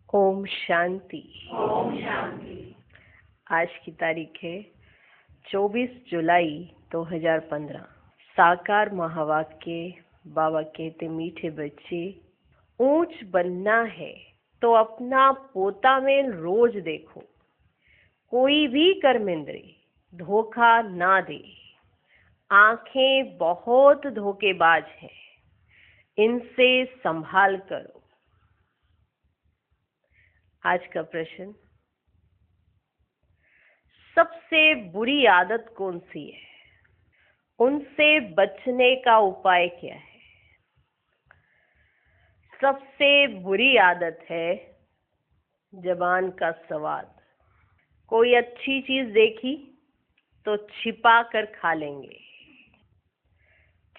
ओम शांति। ओम शांति। आज की तारीख है 24 जुलाई 2015। साकार महावाक्य। बाबा कहते, मीठे बच्चे, ऊंच बनना है तो अपना पोता में रोज देखो। कोई भी कर्मेंद्रिय धोखा ना दे। आंखें बहुत धोखेबाज हैं, इनसे संभाल करो। आज का प्रश्न, सबसे बुरी आदत कौन सी है? उनसे बचने का उपाय क्या है? सबसे बुरी आदत है जबान का स्वाद। कोई अच्छी चीज देखी तो छिपा कर खा लेंगे।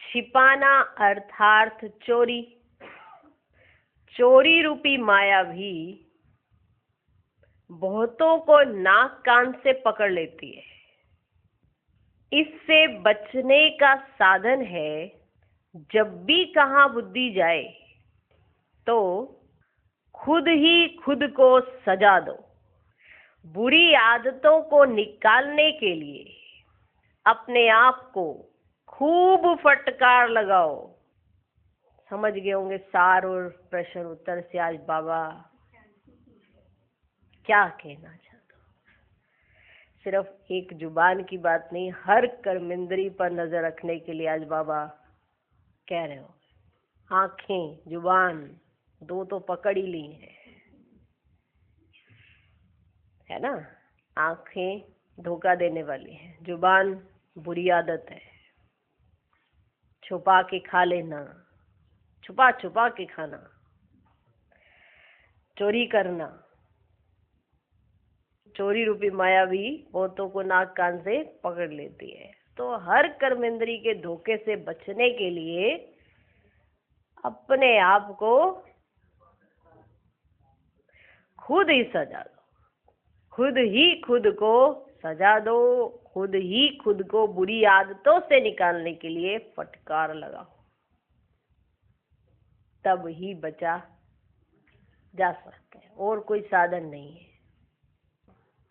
छिपाना अर्थात चोरी। चोरी रूपी माया भी बहुतों को नाक कान से पकड़ लेती है। इससे बचने का साधन है, जब भी कहाँ बुद्धि जाए तो खुद ही खुद को सजा दो। बुरी आदतों को निकालने के लिए अपने आप को खूब फटकार लगाओ। समझ गए होंगे सार और प्रश्न उत्तर से आज बाबा क्या कहना चाहते हो। सिर्फ एक जुबान की बात नहीं, हर कर्मेंद्री पर नजर रखने के लिए आज बाबा कह रहे हो। आंखें जुबान दो तो पकड़ ही ली है ना। आंखें धोखा देने वाली है, जुबान बुरी आदत है। छुपा के खा लेना, छुपा छुपा के खाना, चोरी करना। चोरी रूपी माया भी बहुतों को नाक कान से पकड़ लेती है। तो हर कर्मेंद्री के धोखे से बचने के लिए अपने आप को खुद ही सजा दो। खुद ही खुद को सजा दो। खुद ही खुद को बुरी आदतों से निकालने के लिए फटकार लगाओ, तब ही बचा जा सकता है। और कोई साधन नहीं है।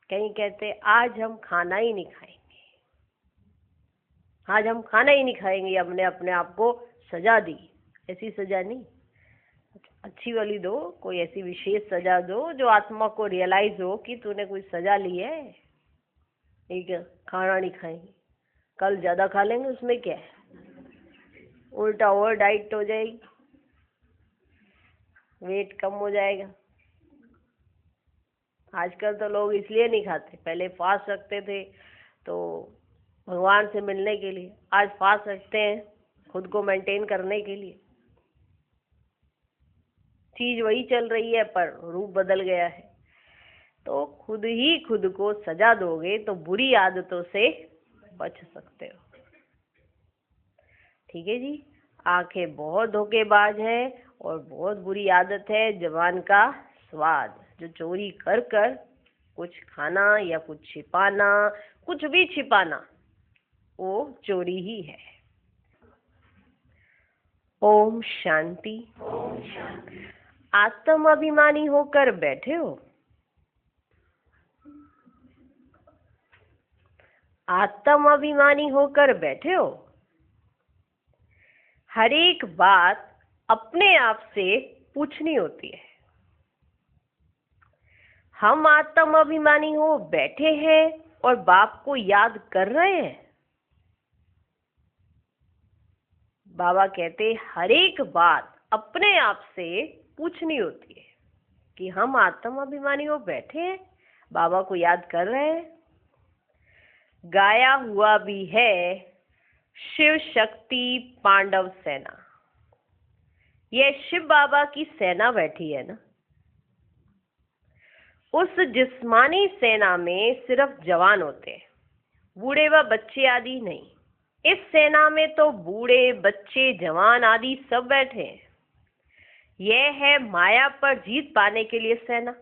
कहीं कहते आज हम खाना ही नहीं खाएंगे, आज हम खाना ही नहीं खाएंगे, हमने अपने आप को सजा दी। ऐसी सजा नहीं, अच्छी वाली दो। कोई ऐसी विशेष सजा दो जो आत्मा को रियलाइज हो कि तूने कोई सजा ली है। ठीक है, खाना नहीं खाएंगे, कल ज्यादा खा लेंगे, उसमें क्या है, उल्टा और डाइट हो जाएगी, वेट कम हो जाएगा। आजकल तो लोग इसलिए नहीं खाते, पहले फास्ट रखते थे तो भगवान से मिलने के लिए, आज फास्ट रखते हैं खुद को मेंटेन करने के लिए। चीज वही चल रही है पर रूप बदल गया है। तो खुद ही खुद को सजा दोगे तो बुरी आदतों से बच सकते हो। ठीक है जी। आंखें बहुत धोखेबाज है और बहुत बुरी आदत है जबान का स्वाद। जो चोरी कर कर कुछ खाना या कुछ छिपाना, कुछ भी छिपाना, वो चोरी ही है। ओम शांति। ओम शांति। आत्म अभिमानी होकर बैठे हो। आत्म अभिमानी होकर बैठे हो। हर एक बात अपने आप से पूछनी होती है। हम आत्म अभिमानी हो बैठे हैं और बाप को याद कर रहे हैं। बाबा कहते हर एक बात अपने आप से पूछनी होती है कि हम आत्म अभिमानी हो बैठे हैं, बाबा को याद कर रहे हैं। गाया हुआ भी है, शिव शक्ति पांडव सेना। यह शिव बाबा की सेना बैठी है ना। उस जिस्मानी सेना में सिर्फ जवान होते हैं, बूढ़े व बच्चे आदि नहीं। इस सेना में तो बूढ़े बच्चे जवान आदि सब बैठे हैं। यह है माया पर जीत पाने के लिए सेना।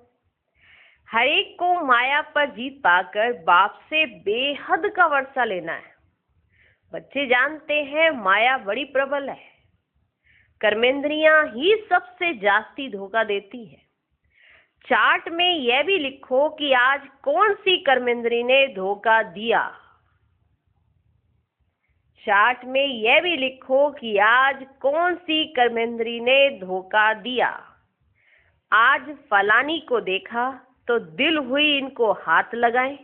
हर एक को माया पर जीत पाकर बाप से बेहद का वर्षा लेना है। बच्चे जानते हैं माया बड़ी प्रबल है, कर्मेंद्रियां ही सबसे जास्ती धोखा देती है। चार्ट में यह भी लिखो कि आज कौन सी कर्मेंद्री ने धोखा दिया। चार्ट में यह भी लिखो कि आज कौन सी कर्मेंद्री ने धोखा दिया। आज फलानी को देखा तो दिल हुई इनको हाथ लगाएं,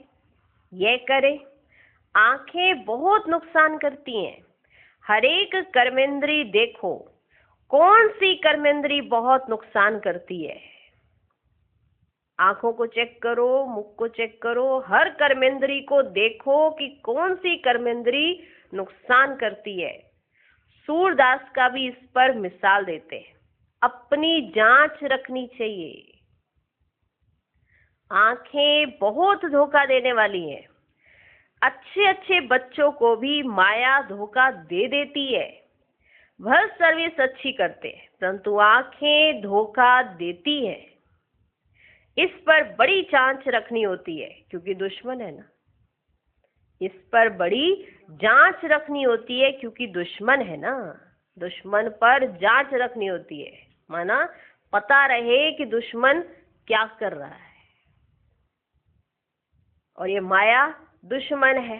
यह करें। आंखें बहुत नुकसान करती हैं। हर एक कर्मेंद्री देखो कौन सी कर्मेंद्री बहुत नुकसान करती है। आंखों को चेक करो, मुख को चेक करो, हर कर्मेंद्री को देखो कि कौन सी कर्मेंद्री नुकसान करती है। सूरदास का भी इस पर मिसाल देते हैं। अपनी जांच रखनी चाहिए। आंखें बहुत धोखा देने वाली हैं। अच्छे अच्छे बच्चों को भी माया धोखा दे देती है। वह सर्विस अच्छी करते हैं परंतु आंखें धोखा देती हैं। इस पर बड़ी जांच रखनी होती है क्योंकि दुश्मन है ना। इस पर बड़ी जांच रखनी होती है क्योंकि दुश्मन है ना। दुश्मन पर जांच रखनी होती है, माना पता रहे कि दुश्मन क्या कर रहा है। और ये माया दुश्मन है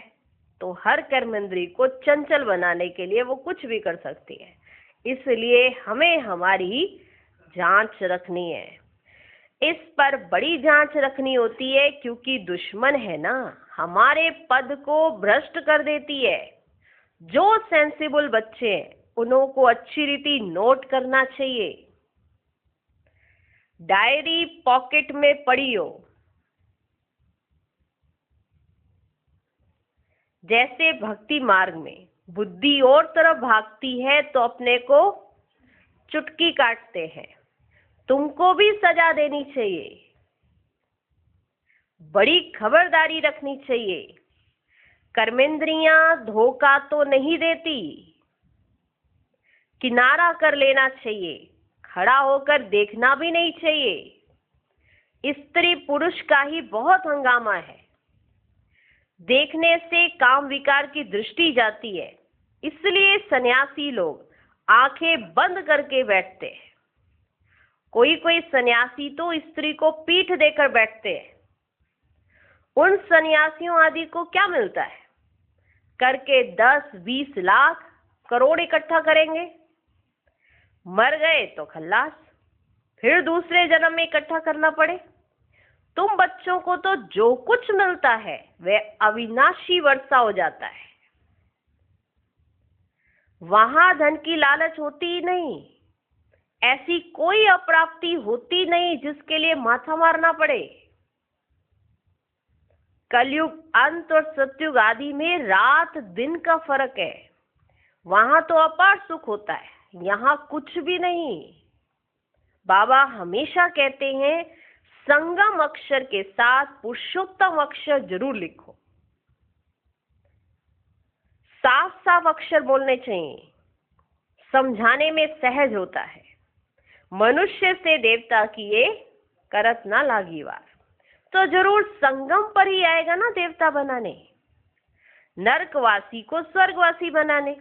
तो हर कर्मेंद्री को चंचल बनाने के लिए वो कुछ भी कर सकती है। इसलिए हमें हमारी जांच रखनी है। इस पर बड़ी जांच रखनी होती है क्योंकि दुश्मन है ना, हमारे पद को भ्रष्ट कर देती है। जो सेंसिबल बच्चे हैं उन्हों को अच्छी रीति नोट करना चाहिए। डायरी पॉकेट में पड़ी हो। जैसे भक्ति मार्ग में बुद्धि और तरफ भागती है तो अपने को चुटकी काटते हैं। तुमको भी सजा देनी चाहिए। बड़ी खबरदारी रखनी चाहिए। कर्मेंद्रियां धोखा तो नहीं देती। किनारा कर लेना चाहिए। खड़ा होकर देखना भी नहीं चाहिए। स्त्री पुरुष का ही बहुत हंगामा है। देखने से काम विकार की दृष्टि जाती है। इसलिए सन्यासी लोग आंखें बंद करके बैठते हैं। कोई कोई सन्यासी तो स्त्री को पीठ देकर बैठते हैं। उन सन्यासियों आदि को क्या मिलता है? करके 10-20 लाख करोड़ इकट्ठा करेंगे। मर गए तो खल्लास, फिर दूसरे जन्म में इकट्ठा करना पड़े। तुम बच्चों को तो जो कुछ मिलता है वह अविनाशी वर्षा हो जाता है। वहां धन की लालच होती ही नहीं। ऐसी कोई अप्राप्ति होती नहीं जिसके लिए माथा मारना पड़े। कलयुग अंत और सतयुग आदि में रात दिन का फर्क है। वहां तो अपार सुख होता है, यहाँ कुछ भी नहीं। बाबा हमेशा कहते हैं संगम अक्षर के साथ पुरुषोत्तम अक्षर जरूर लिखो। साफ साफ अक्षर बोलने चाहिए। समझाने में सहज होता है। मनुष्य से देवता किए करत ना लागी वार। तो जरूर संगम पर ही आएगा ना देवता बनाने, नरकवासी को स्वर्गवासी बनाने।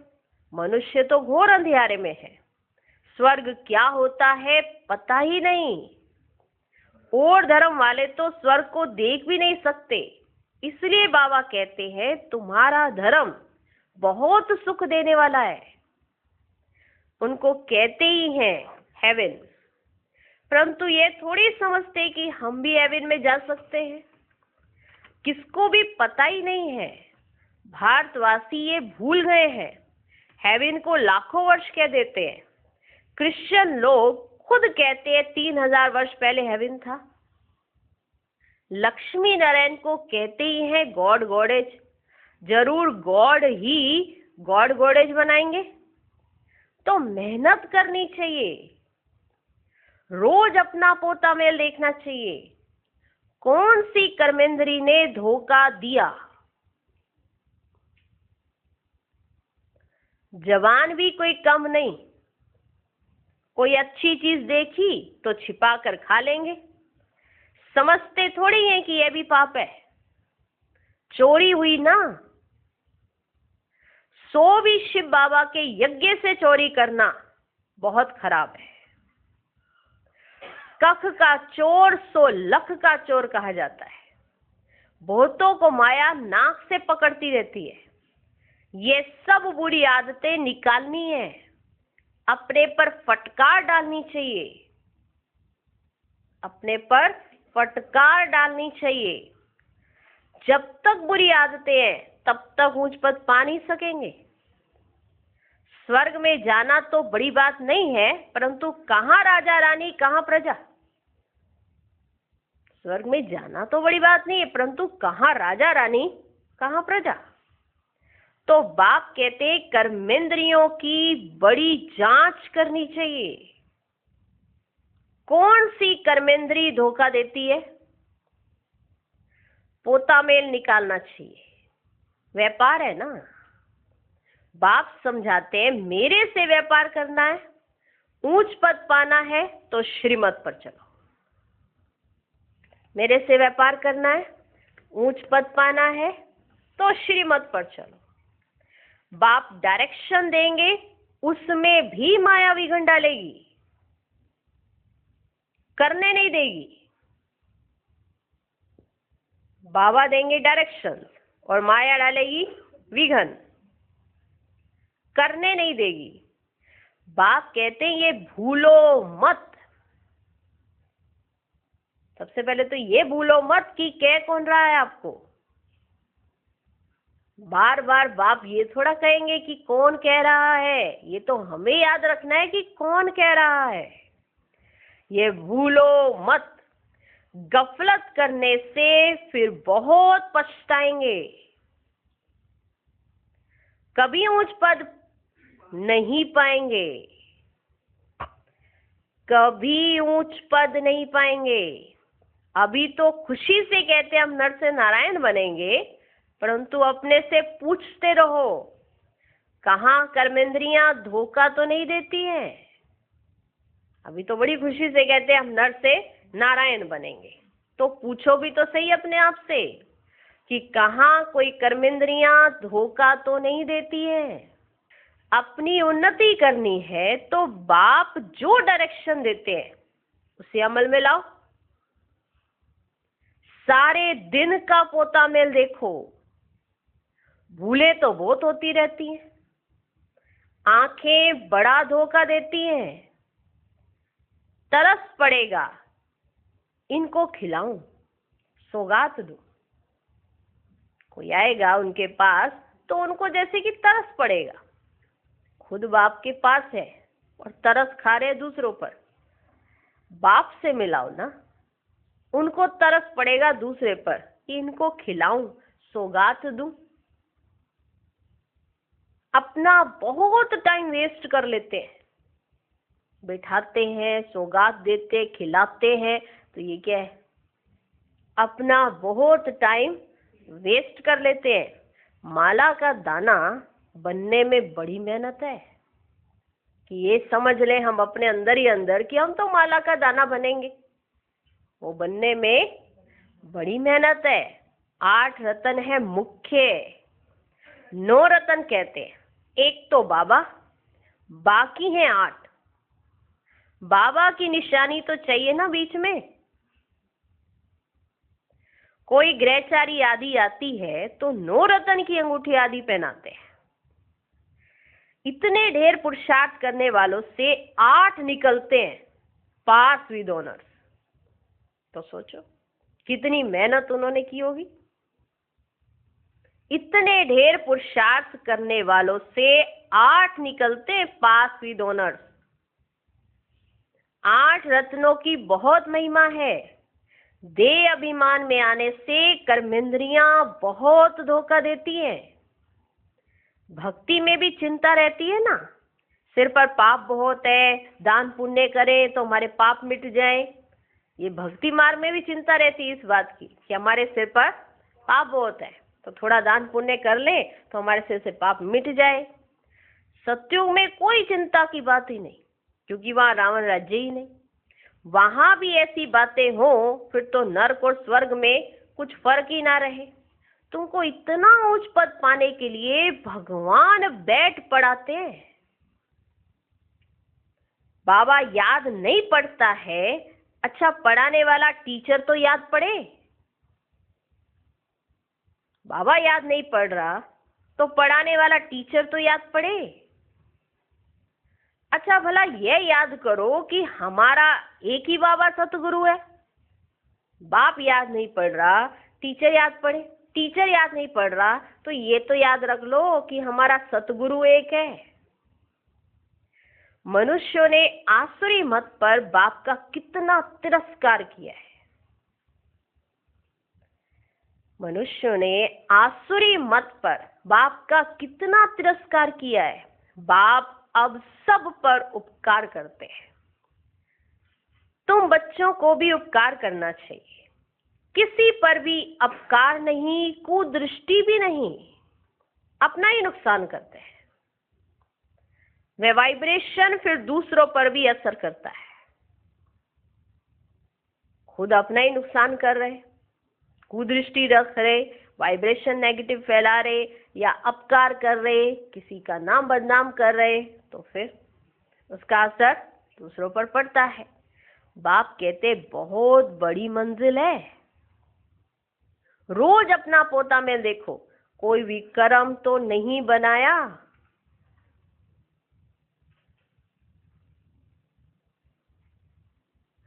मनुष्य तो घोर अंधियारे में है। स्वर्ग क्या होता है पता ही नहीं। और धर्म वाले तो स्वर्ग को देख भी नहीं सकते। इसलिए बाबा कहते हैं तुम्हारा धर्म बहुत सुख देने वाला है। उनको कहते ही हैं हेवन, परंतु ये थोड़ी समझते कि हम भी हेवन में जा सकते हैं। किसको भी पता ही नहीं है। भारतवासी ये भूल गए हैं। हेवन को लाखों वर्ष कह देते हैं। क्रिश्चियन लोग खुद कहते हैं 3000 वर्ष पहले हेवन था। लक्ष्मी नारायण को कहते ही हैं गॉड गॉडेज। जरूर गॉड ही गॉड गॉडेज बनाएंगे। तो मेहनत करनी चाहिए। रोज अपना पोता मेल देखना चाहिए। कौन सी कर्मेंद्री ने धोखा दिया? जवान भी कोई कम नहीं। कोई अच्छी चीज देखी तो छिपा कर खा लेंगे। समझते थोड़ी हैं कि यह भी पाप है। चोरी हुई ना, 100 भी शिव बाबा के यज्ञ से चोरी करना बहुत खराब है। कख का चोर सो लख का चोर कहा जाता है। बहुतों को माया नाक से पकड़ती रहती है। ये सब बुरी आदतें निकालनी है, अपने पर फटकार डालनी चाहिए, अपने पर फटकार डालनी चाहिए। जब तक बुरी आदतें हैं तब तक ऊंच पद पा नहीं सकेंगे। स्वर्ग में जाना तो बड़ी बात नहीं है, परंतु कहाँ राजा रानी कहाँ प्रजा। स्वर्ग में जाना तो बड़ी बात नहीं है, परंतु कहाँ राजा रानी कहाँ प्रजा। तो बाप कहते कर्मेंद्रियों की बड़ी जांच करनी चाहिए। कौन सी कर्मेंद्री धोखा देती है? पोता मेल निकालना चाहिए। व्यापार है ना, बाप समझाते हैं मेरे से व्यापार करना है, ऊंच पद पाना है तो श्रीमत पर चलो। मेरे से व्यापार करना है, ऊंच पद पाना है तो श्रीमत पर चलो। बाप डायरेक्शन देंगे, उसमें भी माया विघन डालेगी, करने नहीं देगी। बाबा देंगे डायरेक्शन और माया डालेगी विघन, करने नहीं देगी। बाप कहते हैं ये भूलो मत। सबसे पहले तो ये भूलो मत कि कह कौन रहा है आपको। बार बार बाप ये थोड़ा कहेंगे कि कौन कह रहा है, ये तो हमें याद रखना है कि कौन कह रहा है। ये भूलो मत। गफलत करने से फिर बहुत पछताएंगे। कभी ऊंच पद नहीं पाएंगे, कभी ऊंच पद नहीं पाएंगे। अभी तो खुशी से कहते हम नर से नारायण बनेंगे, परंतु अपने से पूछते रहो कहाँ कर्मेंद्रियां धोखा तो नहीं देती हैं। अभी तो बड़ी खुशी से कहते हम नर से नारायण बनेंगे, तो पूछो भी तो सही अपने आप से कि कहाँ कोई कर्मेंद्रियां धोखा तो नहीं देती है। अपनी उन्नति करनी है तो बाप जो डायरेक्शन देते हैं उसे अमल में लाओ। सारे दिन का पोता मेल देखो, भूले तो बहुत होती रहती हैं, आंखें बड़ा धोखा देती हैं। तरस पड़ेगा, इनको खिलाऊं, सौगात दूं। कोई आएगा उनके पास तो उनको जैसे कि तरस पड़ेगा। खुद बाप के पास है और तरस खा रहे दूसरों पर, बाप से मिलाओ ना, उनको तरस पड़ेगा दूसरे पर कि इनको खिलाऊं, सौगात दूं। अपना बहुत टाइम वेस्ट कर लेते हैं, बिठाते हैं, सौगात देते, खिलाते हैं, तो ये क्या है? अपना बहुत टाइम वेस्ट कर लेते हैं। माला का दाना बनने में बड़ी मेहनत है कि ये समझ लें हम अपने अंदर ही अंदर कि हम तो माला का दाना बनेंगे। वो बनने में बड़ी मेहनत है। 8 रतन है मुख्य, 9 रतन कहते हैं। एक तो बाबा, बाकी हैं 8। बाबा की निशानी तो चाहिए ना बीच में। कोई ग्रहचारी आदि आती है तो 9 रतन की अंगूठी आदि पहनाते हैं। इतने ढेर पुरुषार्थ करने वालों से 8 निकलते हैं पास विद ऑनर्स। तो सोचो कितनी मेहनत उन्होंने की होगी। इतने ढेर पुरुषार्थ करने वालों से 8 निकलते हैं पास विद ऑनर्स। 8 रत्नों की बहुत महिमा है। देह अभिमान में आने से कर्मेंद्रियां बहुत धोखा देती हैं। भक्ति में भी चिंता रहती है ना, सिर पर पाप बहुत है, दान पुण्य करें तो हमारे पाप मिट जाए। ये भक्ति मार्ग में भी चिंता रहती है इस बात की कि हमारे सिर पर पाप बहुत है, तो थोड़ा दान पुण्य कर ले तो हमारे सिर से पाप मिट जाए। सत्युग में कोई चिंता की बात ही नहीं, क्योंकि वहां रावण राज्य ही नहीं। वहां भी ऐसी बातें हो फिर तो नरक और स्वर्ग में कुछ फर्क ही ना रहे। तुमको इतना उच्च पद पाने के लिए भगवान बैठ पढ़ाते हैं। बाबा याद नहीं पड़ता है अच्छा, पढ़ाने वाला टीचर तो याद पढ़े? बाबा याद नहीं पढ़ रहा तो पढ़ाने वाला टीचर तो याद पढ़े। अच्छा, भला ये याद करो कि हमारा एक ही बाबा सतगुरु है। बाप याद नहीं पढ़ रहा, टीचर याद पढ़े। टीचर याद नहीं पढ़ रहा तो ये तो याद रख लो कि हमारा सतगुरु एक है। मनुष्यों ने आसुरी मत पर बाप का कितना तिरस्कार किया है। मनुष्यों ने आसुरी मत पर बाप का कितना तिरस्कार किया है। बाप अब सब पर उपकार करते हैं। तुम बच्चों को भी उपकार करना चाहिए। किसी पर भी अपकार नहीं, कुदृष्टि भी नहीं, अपना ही नुकसान करते हैं। वे वाइब्रेशन फिर दूसरों पर भी असर करता है। खुद अपना ही नुकसान कर रहे, कुदृष्टि रख रहे, वाइब्रेशन नेगेटिव फैला रहे या अपकार कर रहे, किसी का नाम बदनाम कर रहे, तो फिर उसका असर दूसरों पर पड़ता है। बाप कहते बहुत बड़ी मंजिल है। रोज अपना पोता में देखो, कोई विक्रम तो नहीं बनाया।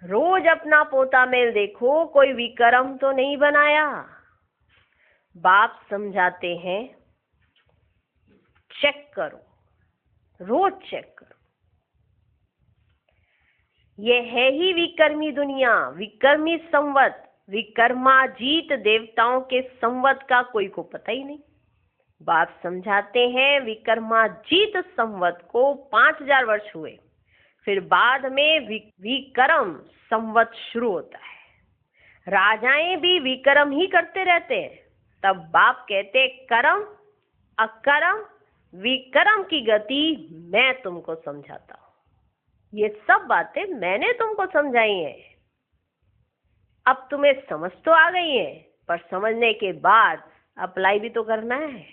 रोज अपना पोता मेल देखो, कोई विक्रम तो नहीं बनाया। बाप समझाते हैं, चेक करो, रोज चेक करो। ये है ही विकर्मी दुनिया, विकर्मी संवत। विकर्माजीत देवताओं के संवत का कोई को पता ही नहीं। बाप समझाते हैं, विकर्माजीत संवत को 5000 वर्ष हुए, फिर बाद में विक्रम संवत शुरू होता है। राजाएं भी विक्रम ही करते रहते हैं। तब बाप कहते, कर्म अकर्म विक्रम की गति मैं तुमको समझाता हूं। ये सब बातें मैंने तुमको समझाई हैं। अब तुम्हें समझ तो आ गई है, पर समझने के बाद अप्लाई भी तो करना है।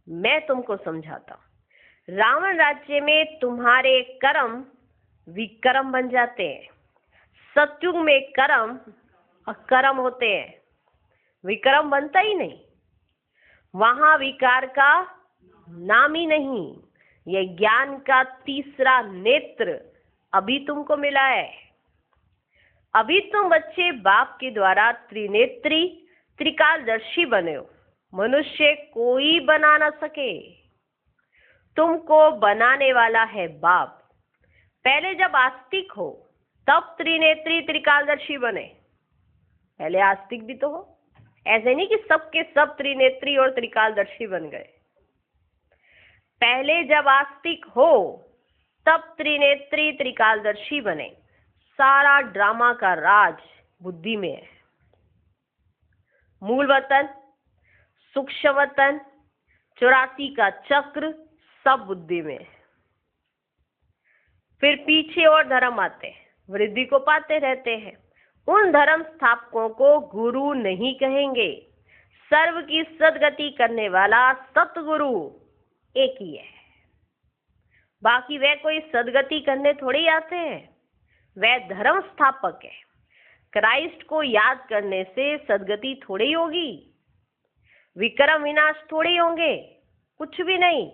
मैं तुमको समझाता हूं। रावण राज्य में तुम्हारे कर्म विक्रम बन जाते हैं। सतयुग में कर्म अकर्म होते हैं, विक्रम बनता ही नहीं। वहां विकार का नाम ही नहीं। यह ज्ञान का तीसरा नेत्र अभी तुमको मिला है। अभी तुम बच्चे बाप के द्वारा त्रिनेत्री त्रिकालदर्शी बने हो। मनुष्य कोई बना ना सके, तुमको बनाने वाला है बाप। पहले जब आस्तिक हो तब त्रिनेत्री त्रिकालदर्शी बने। पहले आस्तिक भी तो हो, ऐसे नहीं कि सबके सब त्रिनेत्री और त्रिकालदर्शी बन गए। पहले जब आस्तिक हो तब त्रिनेत्री त्रिकालदर्शी बने। सारा ड्रामा का राज बुद्धि में है। मूल वतन, सूक्ष्म वतन, 84 का चक्र सब बुद्धि में है। फिर पीछे और धर्म आते हैं, वृद्धि को पाते रहते हैं। उन धर्म स्थापकों को गुरु नहीं कहेंगे। सर्व की सदगति करने वाला सतगुरु एक ही है। बाकी वे कोई सदगति करने थोड़ी आते हैं, वे धर्म स्थापक है। क्राइस्ट को याद करने से सदगति थोड़ी होगी, विक्रम विनाश थोड़ी होंगे, कुछ भी नहीं।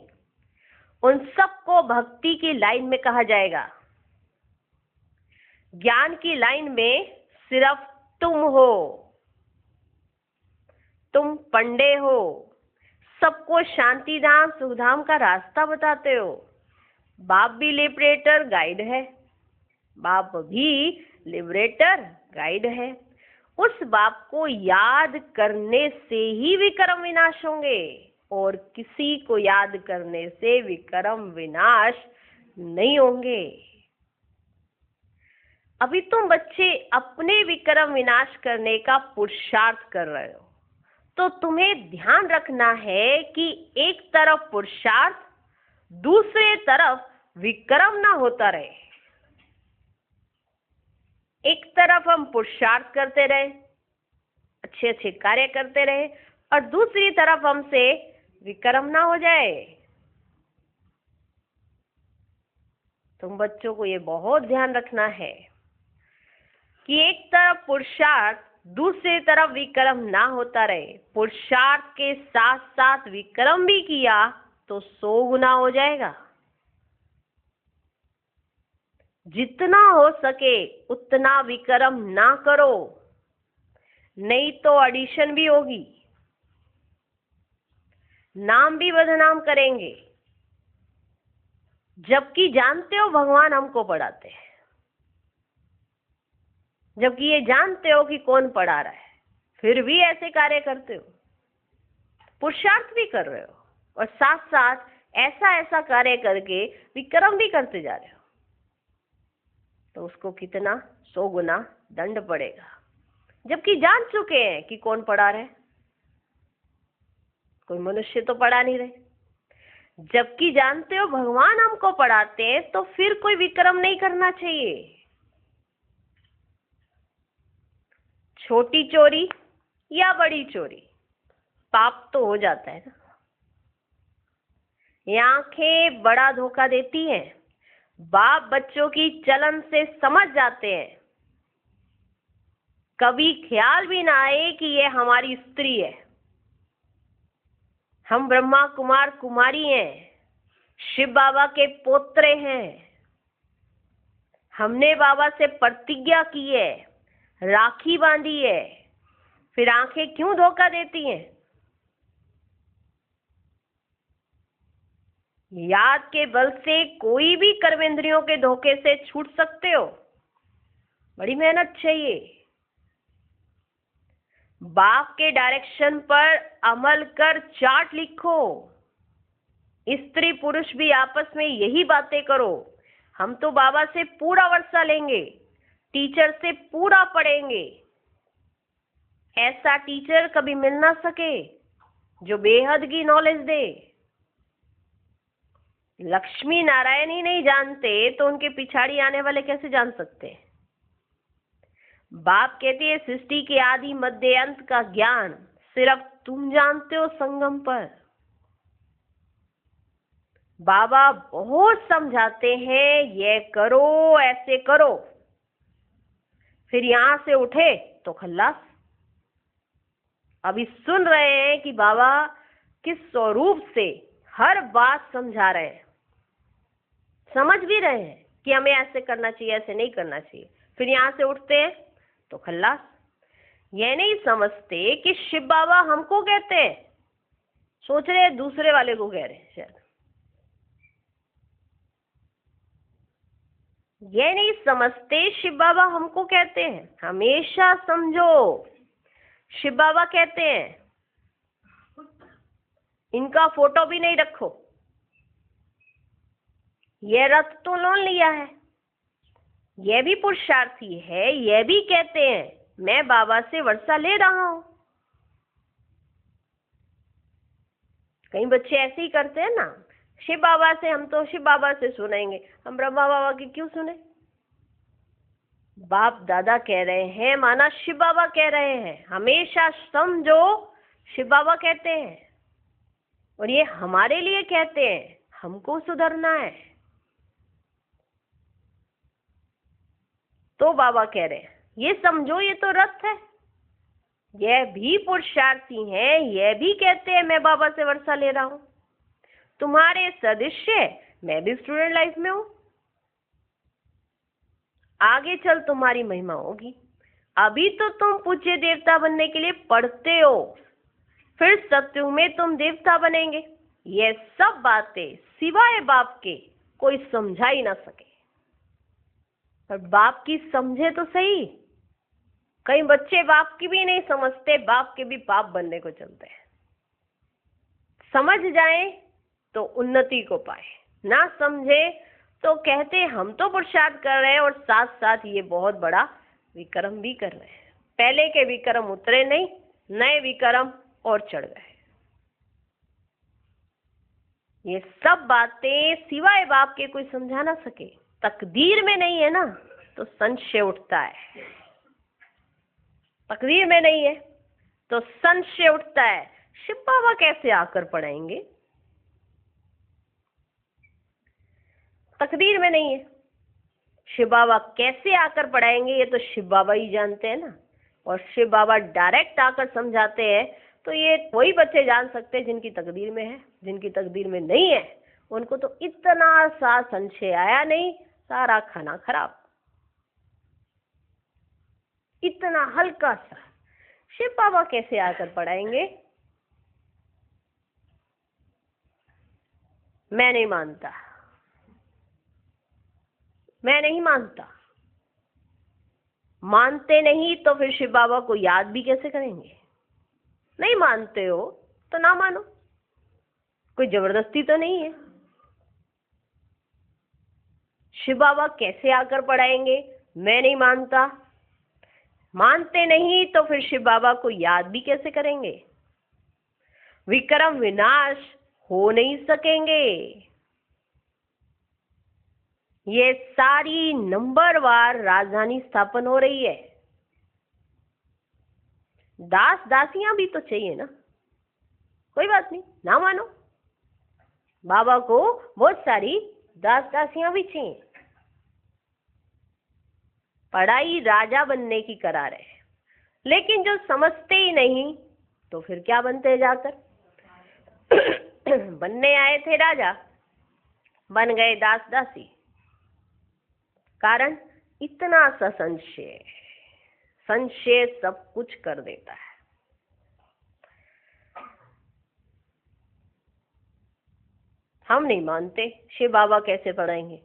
उन सबको भक्ति की लाइन में कहा जाएगा। ज्ञान की लाइन में सिर्फ तुम हो, तुम पंडे हो, सबको शांति धाम सुखधाम का रास्ता बताते हो। बाप भी लिबरेटर गाइड है, बाप भी लिबरेटर गाइड है। उस बाप को याद करने से ही विक्रम विनाश होंगे, और किसी को याद करने से विक्रम विनाश नहीं होंगे। अभी तुम बच्चे अपने विक्रम विनाश करने का पुरुषार्थ कर रहे हो, तो तुम्हें ध्यान रखना है कि एक तरफ पुरुषार्थ, दूसरे तरफ विक्रम ना होता रहे। एक तरफ हम पुरुषार्थ करते रहे, अच्छे अच्छे कार्य करते रहे, और दूसरी तरफ हमसे विक्रम ना हो जाए। तुम बच्चों को ये बहुत ध्यान रखना है कि एक तरफ पुरुषार्थ, दूसरी तरफ विक्रम ना होता रहे। पुरुषार्थ के साथ साथ विक्रम भी किया तो 100 गुना हो जाएगा। जितना हो सके उतना विक्रम ना करो, नहीं तो एडिशन भी होगी, नाम भी बदनाम करेंगे। जबकि जानते हो भगवान हमको पढ़ाते हैं, जबकि ये जानते हो कि कौन पढ़ा रहा है, फिर भी ऐसे कार्य करते हो। पुरुषार्थ भी कर रहे हो और साथ साथ ऐसा ऐसा कार्य करके विक्रम भी करते जा रहे हो, तो उसको कितना 100 गुना दंड पड़ेगा। जबकि जान चुके हैं कि कौन पढ़ा रहे, कोई मनुष्य तो पढ़ा नहीं रहे। जबकि जानते हो भगवान हमको पढ़ाते हैं, तो फिर कोई विक्रम नहीं करना चाहिए। छोटी चोरी या बड़ी चोरी, पाप तो हो जाता है ना। ये आंखें बड़ा धोखा देती हैं। बाप बच्चों की चलन से समझ जाते हैं, कभी ख्याल भी ना आए कि ये हमारी स्त्री है। हम ब्रह्मा कुमार कुमारी हैं, शिव बाबा के पोत्रे हैं। हमने बाबा से प्रतिज्ञा की है, राखी बांधी है, फिर आंखें क्यों धोखा देती हैं? याद के बल से कोई भी कर्मेंद्रियों के धोखे से छूट सकते हो, बड़ी मेहनत चाहिए। बाप के डायरेक्शन पर अमल कर चार्ट लिखो। स्त्री पुरुष भी आपस में यही बातें करो। हम तो बाबा से पूरा वर्षा लेंगे, टीचर से पूरा पढ़ेंगे। ऐसा टीचर कभी मिल ना सके जो बेहद की नॉलेज दे। लक्ष्मी नारायण ही नहीं जानते तो उनके पिछाड़ी आने वाले कैसे जान सकते हैं? बाप कहते हैं सृष्टि के आदि मध्य अंत का ज्ञान सिर्फ तुम जानते हो संगम पर। बाबा बहुत समझाते हैं, ये करो, ऐसे करो, फिर यहां से उठे तो खल्लास। अभी सुन रहे हैं कि बाबा किस स्वरूप से हर बात समझा रहे हैं, समझ भी रहे हैं कि हमें ऐसे करना चाहिए, ऐसे नहीं करना चाहिए, फिर यहां से उठते हैं तो खल्लास। ये नहीं समझते कि शिव बाबा हमको कहते हैं, सोच रहे हैं दूसरे वाले को कह रहे हैं शायद। ये नहीं समझते शिव बाबा हमको कहते हैं हमेशा समझो। शिव बाबा कहते हैं इनका फोटो भी नहीं रखो, ये रथ तो लोन लिया है, ये भी पुरुषार्थी है, ये भी कहते हैं मैं बाबा से वर्षा ले रहा हूं। कई बच्चे ऐसे ही करते हैं ना, शिव बाबा से, हम तो शिव बाबा से सुनेंगे, हम ब्रह्मा बाबा की क्यों सुने? बाप दादा कह रहे हैं माना शिव बाबा कह रहे हैं, हमेशा समझो शिव बाबा कहते हैं और ये हमारे लिए कहते हैं, हमको सुधरना है। तो बाबा कह रहे हैं ये समझो, ये तो रथ है, यह भी पुरुषार्थी हैं, यह भी कहते हैं मैं बाबा से वर्षा ले रहा हूं। तुम्हारे सदृश्य मैं भी स्टूडेंट लाइफ में हूं, आगे चल तुम्हारी महिमा होगी। अभी तो तुम पूज्य देवता बनने के लिए पढ़ते हो, फिर सत्युग में तुम देवता बनेंगे। ये सब बातें सिवाय बाप के कोई समझा ही ना सके, पर बाप की समझे तो सही। कई बच्चे बाप की भी नहीं समझते, बाप के भी बाप बनने को चलते हैं। समझ जाए तो उन्नति को पाए, ना समझे तो कहते हम तो पुरुषार्थ कर रहे हैं और साथ साथ ये बहुत बड़ा विक्रम भी कर रहे हैं। पहले के विक्रम उतरे नहीं, नए विक्रम और चढ़ गए। ये सब बातें सिवाय बाप के कोई समझा ना सके। तकदीर में नहीं है ना तो संशय उठता है, तकदीर में नहीं है तो संशय उठता है, शिव बाबा कैसे आकर पढ़ाएंगे? तकदीर में नहीं है शिव बाबा कैसे आकर पढ़ाएंगे ये तो शिव बाबा ही जानते हैं ना, और शिव बाबा डायरेक्ट आकर समझाते हैं तो ये वही बच्चे जान सकते हैं जिनकी तकदीर में है। जिनकी तकदीर में नहीं है उनको तो इतना सा संशय आया नहीं, सारा खाना खराब। इतना हल्का सा शिव बाबा कैसे आकर पढ़ाएंगे? मैं नहीं मानता, मैं नहीं मानता। मानते नहीं तो फिर शिव बाबा को याद भी कैसे करेंगे? नहीं मानते हो तो ना मानो, कोई जबरदस्ती तो नहीं है। शिव बाबा कैसे आकर पढ़ाएंगे? मैं नहीं मानता। मानते नहीं तो फिर शिव बाबा को याद भी कैसे करेंगे? विक्रम विनाश हो नहीं सकेंगे। ये सारी नंबरवार राजधानी स्थापन हो रही है। दास दासियां भी तो चाहिए ना, कोई बात नहीं, ना मानो। बाबा को बहुत सारी दास दासियां भी चाहिए। पढ़ाई राजा बनने की करा रहे हैं, लेकिन जो समझते ही नहीं तो फिर क्या बनते हैं जाकर? बनने आए थे राजा, बन गए दास दासी। कारण इतना सा संशय, संशय सब कुछ कर देता है। हम नहीं मानते, शिव बाबा कैसे पढ़ाएंगे?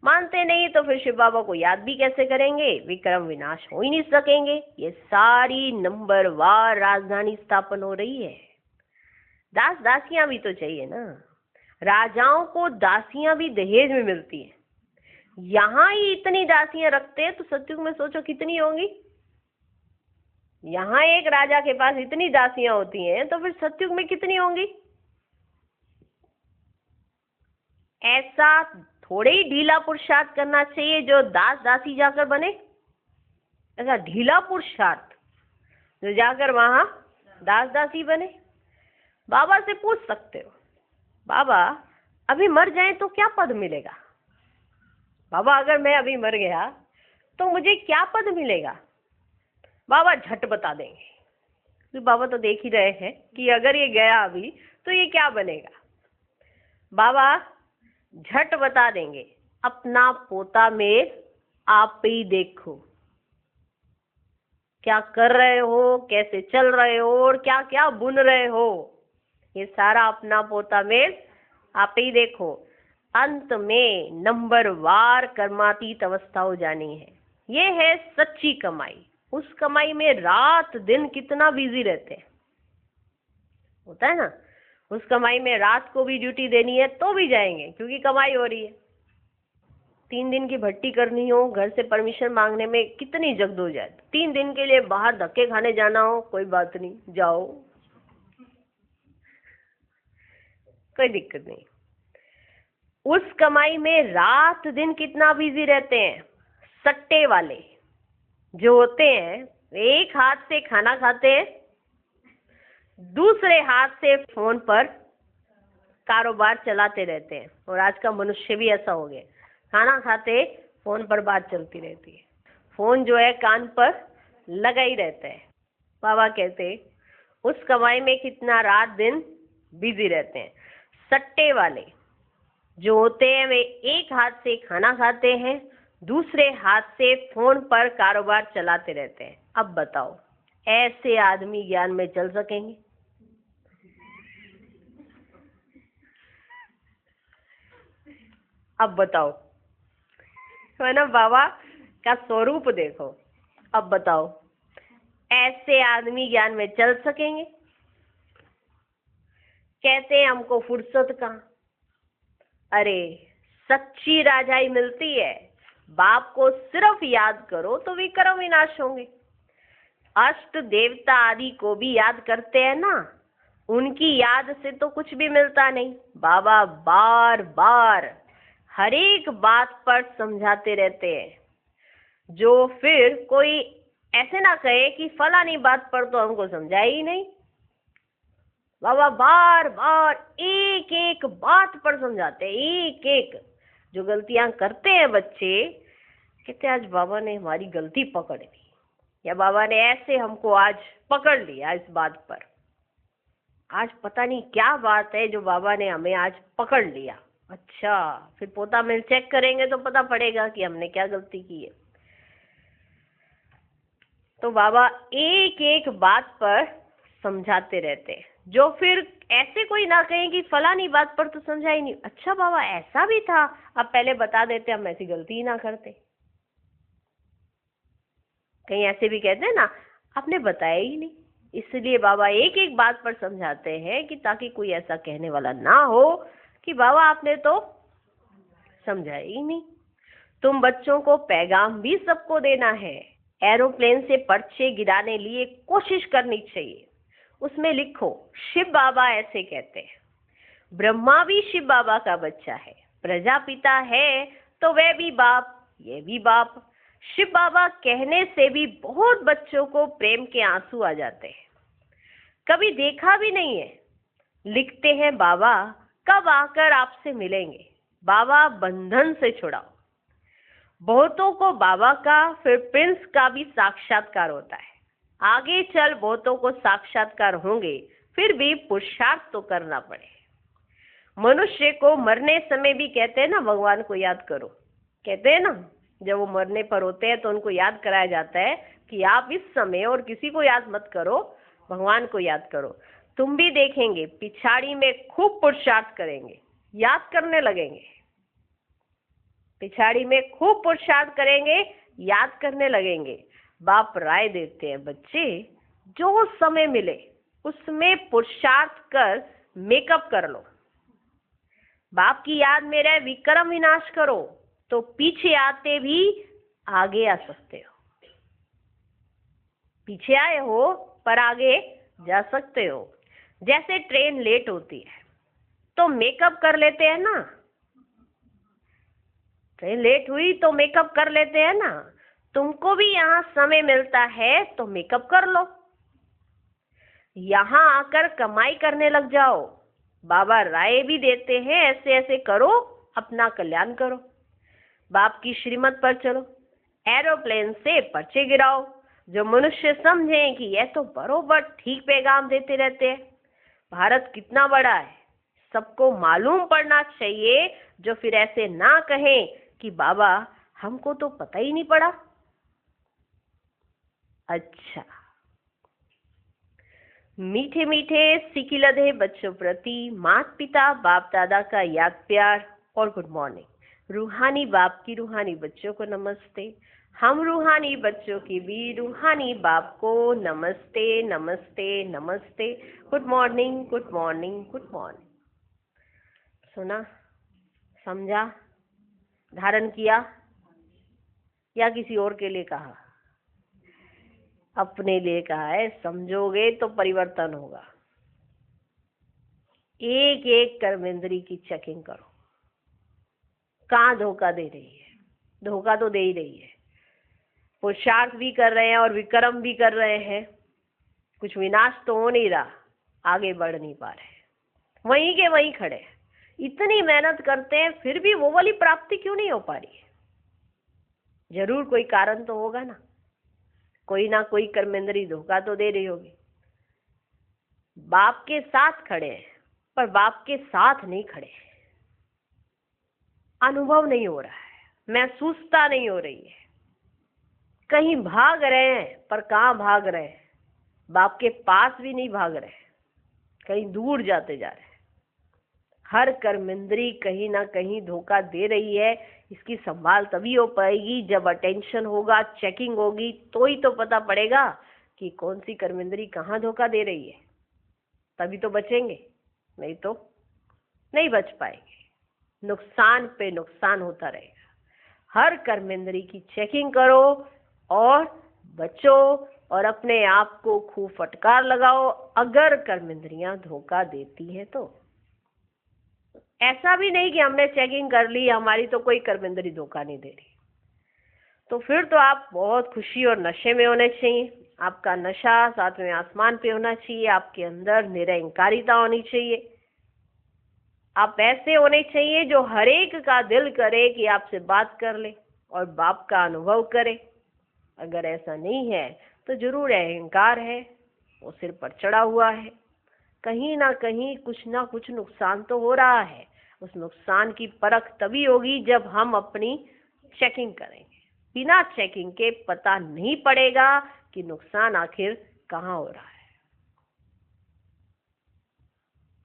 मानते नहीं तो फिर शिव बाबा को याद भी कैसे करेंगे? विक्रम विनाश हो ही नहीं सकेंगे। ये सारी नंबरवार राजधानी स्थापन हो रही है। दास दासियां भी तो चाहिए ना। राजाओं को दासियां भी दहेज में मिलती है। यहाँ ही इतनी दासियां रखते हैं तो सतयुग में सोचो कितनी होंगी। यहाँ एक राजा के पास इतनी दासियां होती हैं तो फिर सतयुग में कितनी होंगी? ऐसा थोड़े ही ढीला पुरुषार्थ करना चाहिए जो दास दासी जाकर बने। ऐसा ढीला पुरुषार्थ जो जाकर वहां दास दासी बने। बाबा से पूछ सकते हो, बाबा अभी मर जाए तो क्या पद मिलेगा? बाबा अगर मैं अभी मर गया तो मुझे क्या पद मिलेगा? बाबा झट बता देंगे। तो बाबा तो देख ही रहे हैं कि अगर ये गया अभी तो ये क्या बनेगा। बाबा झट बता देंगे, अपना पोता मेल आप ही देखो, क्या कर रहे हो, कैसे चल रहे हो और क्या क्या बुन रहे हो, ये सारा अपना पोता मेल आप ही देखो। अंत में नंबरवार कर्मातीत अवस्था हो जानी है। ये है सच्ची कमाई। उस कमाई में रात दिन कितना बिजी रहते हैं, होता है ना। उस कमाई में रात को भी ड्यूटी देनी है तो भी जाएंगे क्योंकि कमाई हो रही है। 3 दिन की भट्टी करनी हो, घर से परमिशन मांगने में कितनी जल्द हो जाए। 3 दिन के लिए बाहर धक्के खाने जाना हो, कोई बात नहीं, जाओ, कोई दिक्कत नहीं। उस कमाई में रात दिन कितना बिजी रहते हैं। सट्टे वाले जो होते हैं एक हाथ से खाना खाते हैं, दूसरे हाथ से फोन पर कारोबार चलाते रहते हैं। और आज का मनुष्य भी ऐसा हो गया, खाना खाते फोन पर बात चलती रहती है। फोन जो है कान पर लगा ही रहता है। बाबा कहते उस कमाई में कितना रात दिन बिजी रहते हैं। सट्टे वाले जो होते हैं वे एक हाथ से खाना खाते हैं, दूसरे हाथ से फोन पर कारोबार चलाते रहते हैं। अब बताओ ऐसे आदमी ज्ञान में चल सकेंगे? अब बताओ, है ना। बाबा का स्वरूप देखो। अब बताओ ऐसे आदमी ज्ञान में चल सकेंगे? कहते हैं हमको फुर्सत कहाँ। अरे सच्ची राजाई मिलती है। बाप को सिर्फ याद करो तो विक्रम विनाश होंगे। अष्ट देवता आदि को भी याद करते हैं ना, उनकी याद से तो कुछ भी मिलता नहीं। बाबा बार बार हर एक बात पर समझाते रहते हैं, जो फिर कोई ऐसे ना कहे कि फलानी बात पर तो हमको समझाया ही नहीं। बाबा बार बार एक एक बात पर समझाते हैं, एक एक। जो गलतियां करते हैं बच्चे, कहते आज बाबा ने हमारी गलती पकड़ ली, या बाबा ने ऐसे हमको आज पकड़ लिया इस बात पर। आज पता नहीं क्या बात है जो बाबा ने हमें आज पकड़ लिया। अच्छा, फिर पोता मिल चेक करेंगे तो पता पड़ेगा कि हमने क्या गलती की है। तो बाबा एक एक बात पर समझाते रहते हैं, जो फिर ऐसे कोई ना कहे कि फलानी बात पर तो समझा ही नहीं। अच्छा बाबा ऐसा भी था, अब पहले बता देते, हम ऐसी गलती ही ना करते। कहीं ऐसे भी कहते हैं ना, आपने बताया ही नहीं। इसलिए बाबा एक एक बात पर समझाते हैं कि ताकि कोई ऐसा कहने वाला ना हो कि बाबा आपने तो समझाया ही नहीं। तुम बच्चों को पैगाम भी सबको देना है। एरोप्लेन से पर्चे गिराने लिए कोशिश करनी चाहिए। उसमें लिखो शिव बाबा ऐसे कहते हैं। ब्रह्मा भी शिव बाबा का बच्चा है। प्रजापिता है तो वह भी बाप, ये भी बाप। शिव बाबा कहने से भी बहुत बच्चों को प्रेम के आंसू आ जाते हैं। कभी देखा भी नहीं है, लिखते हैं बाबा कब आकर आपसे मिलेंगे, बाबा बंधन से छुड़ाओ। बहुतों को बाबा का फिर प्रिंस का भी साक्षात्कार होता है। आगे चल बहुतों को साक्षात्कार होंगे, फिर भी पुरुषार्थ तो करना पड़े। मनुष्य को मरने समय भी कहते हैं ना, भगवान को याद करो। कहते हैं ना, जब वो मरने पर होते हैं तो उनको याद कराया जाता है कि आप इस समय और किसी को याद मत करो, भगवान को याद करो। तुम भी देखेंगे पिछाड़ी में खूब पुरुषार्थ करेंगे, याद करने लगेंगे। पिछाड़ी में खूब पुरुषार्थ करेंगे, याद करने लगेंगे। बाप राय देते हैं, बच्चे जो समय मिले उसमें पुरुषार्थ कर मेकअप कर लो। बाप की याद में रहे विक्रम विनाश करो तो पीछे आते भी आगे आ सकते हो। पीछे आए हो पर आगे जा सकते हो। जैसे ट्रेन लेट होती है तो मेकअप कर लेते हैं ना, ट्रेन लेट हुई तो मेकअप कर लेते हैं ना। तुमको भी यहाँ समय मिलता है तो मेकअप कर लो, यहाँ आकर कमाई करने लग जाओ। बाबा राय भी देते हैं, ऐसे ऐसे करो, अपना कल्याण करो, बाप की श्रीमत पर चलो, एरोप्लेन से पर्चे गिराओ। जो मनुष्य समझें कि यह तो बरोबर ठीक पैगाम देते रहते हैं। भारत कितना बड़ा है, सबको मालूम पड़ना चाहिए। जो फिर ऐसे ना कहें कि बाबा हमको तो पता ही नहीं पड़ा। अच्छा, मीठे मीठे सिकिलधे बच्चों प्रति माता पिता बाप दादा का याद प्यार और गुड मॉर्निंग। रूहानी बाप की रूहानी बच्चों को नमस्ते। हम रूहानी बच्चों की भी रूहानी बाप को नमस्ते नमस्ते नमस्ते। Good morning good morning good morning. सुना, समझा, धारण किया या किसी और के लिए कहा? अपने लिए कहा है। समझोगे तो परिवर्तन होगा। एक एक कर्मेंद्री की चेकिंग करो, कहाँ धोखा दे रही है। धोखा तो दे ही रही है। पुरुषार्थ भी कर रहे हैं और विक्रम भी कर रहे हैं, कुछ विनाश तो हो नहीं रहा, आगे बढ़ नहीं पा रहे, वहीं के वहीं खड़े हैं। इतनी मेहनत करते हैं फिर भी वो वाली प्राप्ति क्यों नहीं हो पा रही है? जरूर कोई कारण तो होगा ना कोई कर्मेंद्री धोखा तो दे रही होगी। बाप के साथ खड़े हैं पर बाप के साथ नहीं खड़े। अनुभव नहीं हो रहा है, महसूसता नहीं हो रही है। कहीं भाग रहे हैं पर कहाँ भाग रहे हैं? बाप के पास भी नहीं भाग रहे, कहीं दूर जाते जा रहे हैं। हर कर्मेंद्री कहीं ना कहीं धोखा दे रही है। इसकी संभाल तभी हो पाएगी जब अटेंशन होगा, चेकिंग होगी, तो ही तो पता पड़ेगा कि कौन सी कर्मेंद्री कहाँ धोखा दे रही है। तभी तो बचेंगे, नहीं तो नहीं बच पाएंगे। नुकसान पे नुकसान होता रहेगा। हर कर्मेंद्री की चेकिंग करो और बचो और अपने आप को खूब फटकार लगाओ अगर कर्मेंद्रियां धोखा देती हैं तो। ऐसा भी नहीं कि हमने चेकिंग कर ली, हमारी तो कोई कर्मेंद्री धोखा नहीं दे रही। तो फिर तो आप बहुत खुशी और नशे में होने चाहिए। आपका नशा सातवें आसमान पे होना चाहिए। आपके अंदर निरंकारिता होनी चाहिए। आप ऐसे होने चाहिए जो हर एक का दिल करे कि आपसे बात कर ले और बाप का अनुभव करे। अगर ऐसा नहीं है तो जरूर अहंकार है, वो सिर पर चढ़ा हुआ है। कहीं ना कहीं कुछ ना कुछ नुकसान तो हो रहा है। उस नुकसान की परख तभी होगी जब हम अपनी चेकिंग करेंगे। बिना चेकिंग के पता नहीं पड़ेगा कि नुकसान आखिर कहाँ हो रहा है।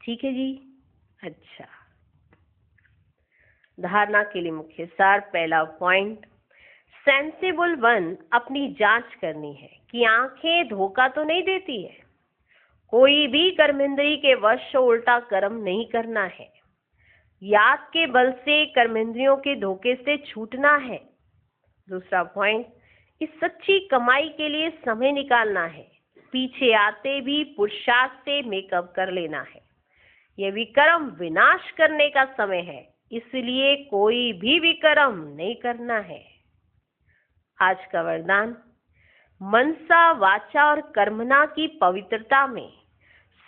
ठीक है जी। अच्छा, धारणा के लिए मुख्य सार। पहला पॉइंट, सेंसिबल वन अपनी जांच करनी है कि आंखें धोखा तो नहीं देती है। कोई भी कर्मेंद्री के वश उल्टा कर्म नहीं करना है। याद के बल से कर्मेंद्रियों के धोखे से छूटना है। दूसरा पॉइंट, इस सच्ची कमाई के लिए समय निकालना है। पीछे आते भी पुरुषार्थ से मेकअप कर लेना है। यह विकर्म विनाश करने का समय है, इसलिए कोई भी विकर्म नहीं करना है। आज का वरदान, मनसा वाचा और कर्मणा की पवित्रता में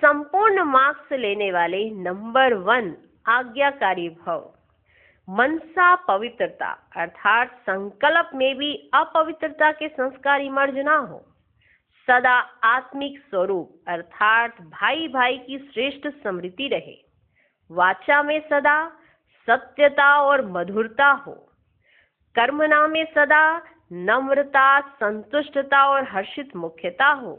संपूर्ण मार्क्स लेने वाले नंबर 1 आज्ञाकारी भव। मनसा पवित्रता अर्थात संकल्प में भी अपवित्रता के संस्कार इमर्ज ना हो। सदा आत्मिक स्वरूप अर्थात भाई भाई की श्रेष्ठ स्मृति रहे। वाचा में सदा सत्यता और मधुरता हो। कर्मणा में सदा नम्रता, संतुष्टता और हर्षित मुख्यता हो।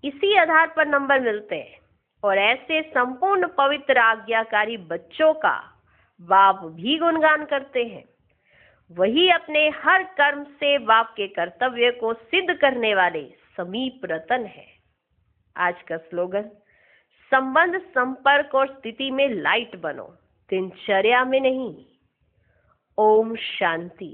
इसी आधार पर नंबर मिलते हैं और ऐसे संपूर्ण पवित्र आज्ञाकारी बच्चों का बाप भी गुणगान करते हैं। वही अपने हर कर्म से बाप के कर्तव्य को सिद्ध करने वाले समीप रतन है। आज का स्लोगन, संबंध, संपर्क और स्थिति में लाइट बनो, दिनचर्या में नहीं। ओम शांति।